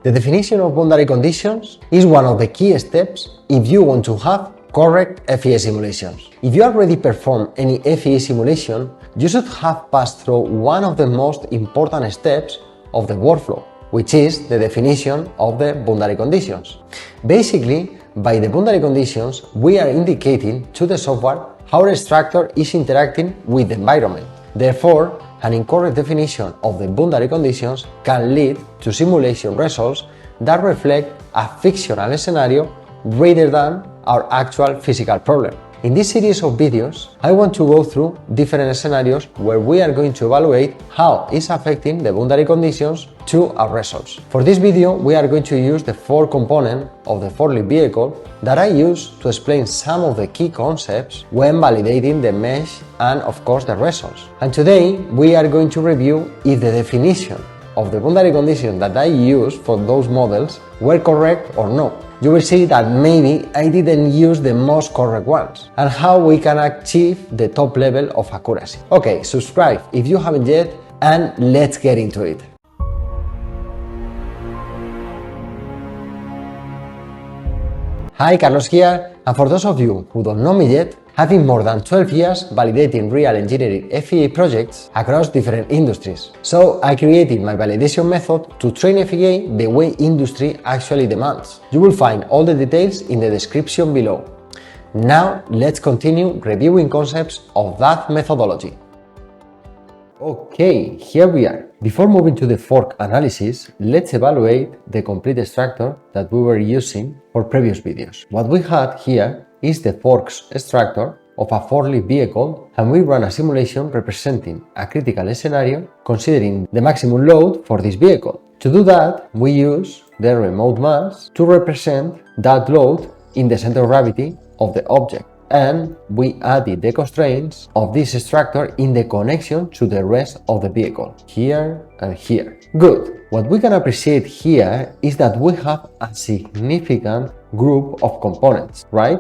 The definition of boundary conditions is one of the key steps if you want to have correct FEA simulations. If you already performed any FEA simulation, you should have passed through one of the most important steps of the workflow, which is the definition of the boundary conditions. Basically, by the boundary conditions, we are indicating to the software how the structure is interacting with the environment. Therefore, an incorrect definition of the boundary conditions can lead to simulation results that reflect a fictional scenario rather than our actual physical problem. In this series of videos, I want to go through different scenarios where we are going to evaluate how it's affecting the boundary conditions to our results. For this video, we are going to use the fork component of the forklift vehicle that I use to explain some of the key concepts when validating the mesh and of course the results. And today, we are going to review if the definition of the boundary conditions that I used for those models were correct or not. You will see that maybe I didn't use the most correct ones and how we can achieve the top level of accuracy. Okay, subscribe if you haven't yet and let's get into it. Hi, Carlos here, and for those of you who don't know me yet, having more than 12 years validating real engineering FEA projects across different industries. So I created my validation method to train FEA the way industry actually demands. You will find all the details in the description below. Now let's continue reviewing concepts of that methodology. Okay, here we are. Before moving to the fork analysis, let's evaluate the complete structure that we were using for previous videos. What we had here is the forks structure of a forklift vehicle, and we run a simulation representing a critical scenario considering the maximum load for this vehicle. To do that, we use the remote mass to represent that load in the center of gravity of the object, and we added the constraints of this structure in the connection to the rest of the vehicle, here and here. Good. What we can appreciate here is that we have a significant group of components, right?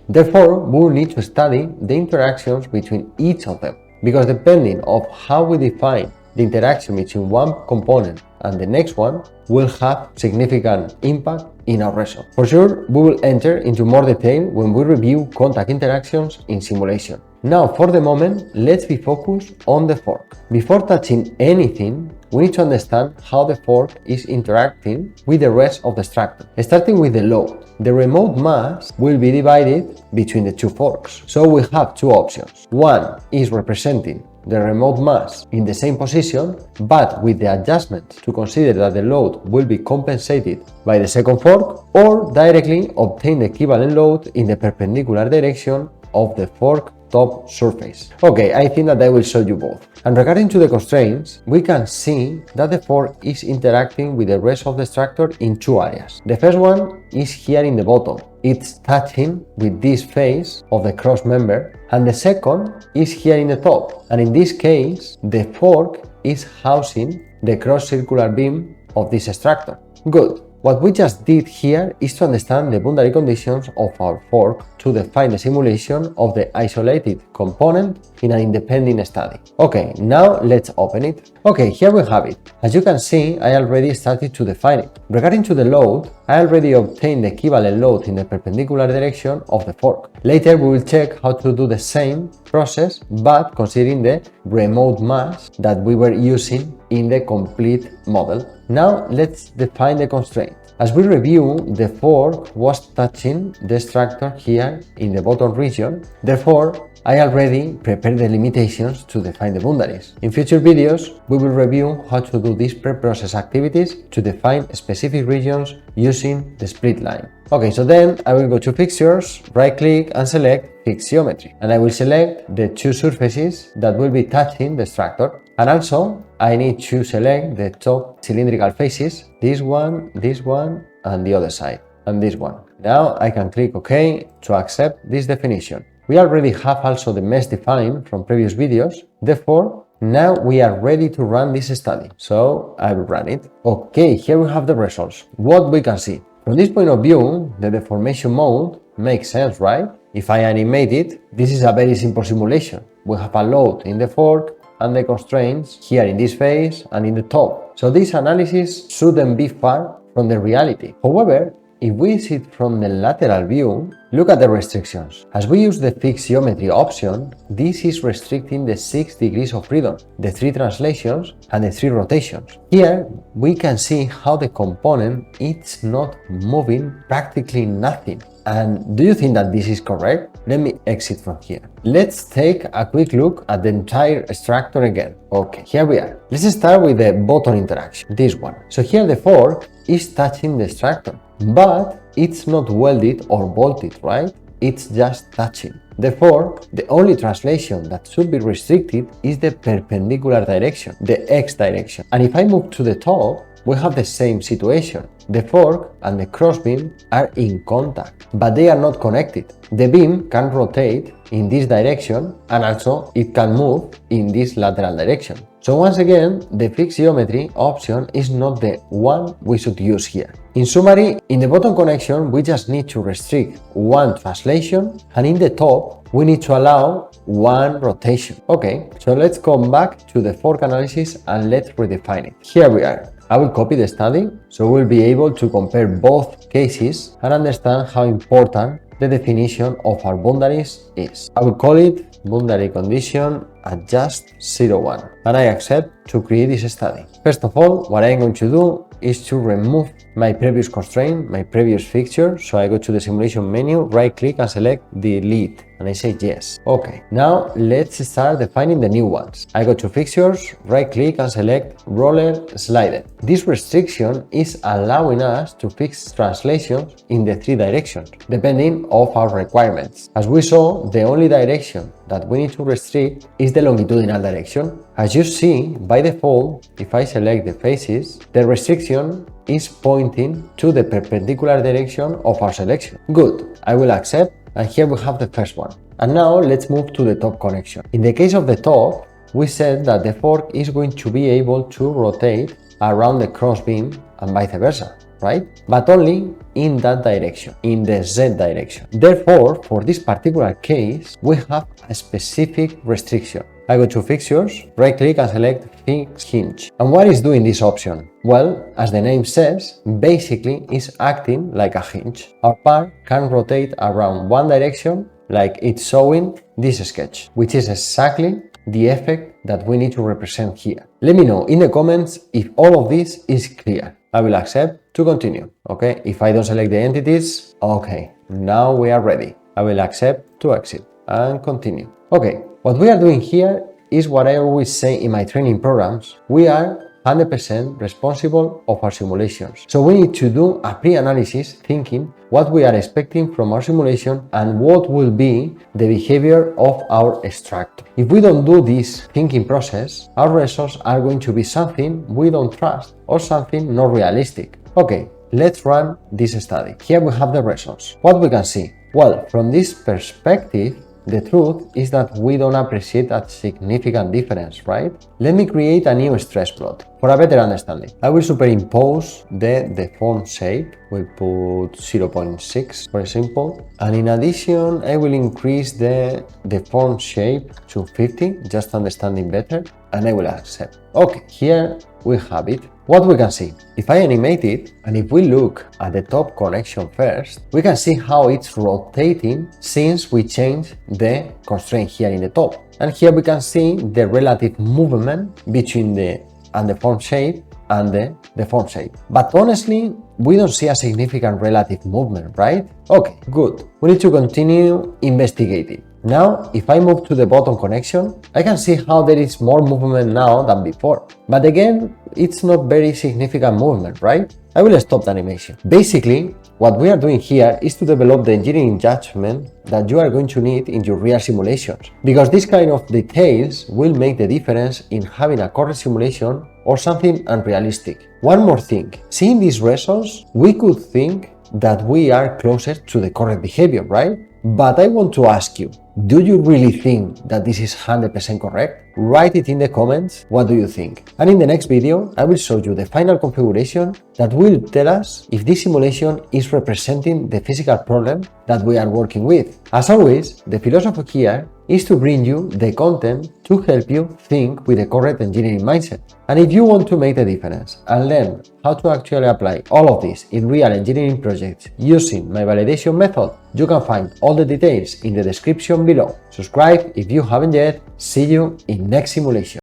Therefore, we will need to study the interactions between each of them, because depending on how we define the interaction between one component and the next one will have significant impact in our result. For sure, we will enter into more detail when we review contact interactions in simulation. Now, for the moment, let's be focused on the fork. Before touching anything, we need to understand how the fork is interacting with the rest of the structure. Starting with the load, the remote mass will be divided between the two forks. So we have two options. One is representing the remote mass in the same position, but with the adjustment to consider that the load will be compensated by the second fork, or directly obtain the equivalent load in the perpendicular direction of the fork top surface. Okay, I think that I will show you both. And regarding to the constraints, we can see that the fork is interacting with the rest of the structure in two areas. The first one is here in the bottom. It's touching with this face of the cross member, and the second is here in the top. And in this case, the fork is housing the cross circular beam of this structure. Good. What we just did here is to understand the boundary conditions of our fork to define the simulation of the isolated component in an independent study. Okay, now let's open it. Okay, here we have it. As you can see, I already started to define it. Regarding to the load, I already obtained the equivalent load in the perpendicular direction of the fork. Later we will check how to do the same process, but considering the remote mass that we were using in the complete model. Now let's define the constraint. As we review, the fork was touching the structure here in the bottom region. Therefore, I already prepared the limitations to define the boundaries. In future videos, we will review how to do these pre-process activities to define specific regions using the split line. Okay, so then I will go to Fixtures, right-click and select Fix Geometry. And I will select the two surfaces that will be touching the structure. And also, I need to select the top cylindrical faces, this one, and the other side, and this one. Now I can click OK to accept this definition. We already have also the mesh defined from previous videos. Therefore, now we are ready to run this study. So I will run it. Okay, here we have the results. What we can see. From this point of view, the deformation mode makes sense, right? If I animate it, this is a very simple simulation. We have a load in the fork and the constraints here in this face and in the top. So this analysis shouldn't be far from the reality. However, if we see it from the lateral view, look at the restrictions. As we use the fixed geometry option, this is restricting the 6 degrees of freedom, the 3 translations and the 3 rotations. Here we can see how the component is not moving practically nothing. And do you think that this is correct? Let me exit from here. Let's take a quick look at the entire extractor again. Okay, here we are. Let's start with the button interaction, this one. So here the fork is touching the extractor, but it's not welded or bolted, right? It's just touching. Therefore, the only translation that should be restricted is the perpendicular direction, the X direction. And if I move to the top, we have the same situation. The fork and the crossbeam are in contact, but they are not connected. The beam can rotate in this direction and also it can move in this lateral direction. So once again, the fixed geometry option is not the one we should use here. In summary, in the bottom connection, we just need to restrict one translation, and in the top, we need to allow one rotation. Okay, so let's come back to the fork analysis and let's redefine it. Here we are. I will copy the study, so we'll be able to compare both cases and understand how important the definition of our boundaries is. I will call it boundary condition adjust 01, and I accept to create this study. First of all, what I'm going to do is to remove my previous constraint, my previous fixture. So I go to the simulation menu, right click and select delete, and I say yes. Okay, now let's start defining the new ones. I go to fixtures, right click and select roller slider. This restriction is allowing us to fix translations in the 3 directions, depending on our requirements. As we saw, the only direction that we need to restrict is the longitudinal direction. As you see, by default, if I select the faces, the restriction is pointing to the perpendicular direction of our selection. Good, I will accept, and here we have the first one. And now let's move to the top connection. In the case of the top, we said that the fork is going to be able to rotate around the crossbeam and vice versa, right? But only in that direction, in the Z direction. Therefore, for this particular case, we have a specific restriction. I go to fixtures, right click and select fix hinge. And what is doing this option? Well, as the name says, basically is acting like a hinge. Our part can rotate around one direction like it's showing this sketch, which is exactly the effect that we need to represent here. Let me know in the comments if all of this is clear. I will accept to continue. Okay, if I don't select the entities, okay, now we are ready. I will accept to exit and continue. Okay, what we are doing here is what I always say in my training programs. We are 100% responsible of our simulations. So we need to do a pre-analysis thinking what we are expecting from our simulation and what will be the behavior of our extractor. If we don't do this thinking process, our results are going to be something we don't trust or something not realistic. Okay, let's run this study. Here we have the results. What we can see? Well, from this perspective, the truth is that we don't appreciate a significant difference, right? Let me create a new stress plot for a better understanding. I will superimpose the deformed shape. We'll put 0.6 for example. And in addition, I will increase the deformed shape to 50, just understanding better, and I will accept. Okay, here we have it. What we can see, if I animate it, and if we look at the top connection first, we can see how it's rotating since we changed the constraint here in the top. And here we can see the relative movement between the undeformed shape and the deformed shape. But honestly, we don't see a significant relative movement, right? Okay, good. We need to continue investigating. Now, if I move to the bottom connection, I can see how there is more movement now than before. But again, it's not very significant movement, right? I will stop the animation. Basically, what we are doing here is to develop the engineering judgment that you are going to need in your real simulations. Because this kind of details will make the difference in having a correct simulation or something unrealistic. One more thing, seeing these results, we could think that we are closer to the correct behavior, right? But I want to ask you, do you really think that this is 100% correct? Write it in the comments, what do you think? And in the next video, I will show you the final configuration that will tell us if this simulation is representing the physical problem that we are working with. As always, the philosophy here is to bring you the content to help you think with the correct engineering mindset. And if you want to make the difference and learn how to actually apply all of this in real engineering projects using my validation method, you can find all the details in the description below. Subscribe if you haven't yet. See you in next simulation.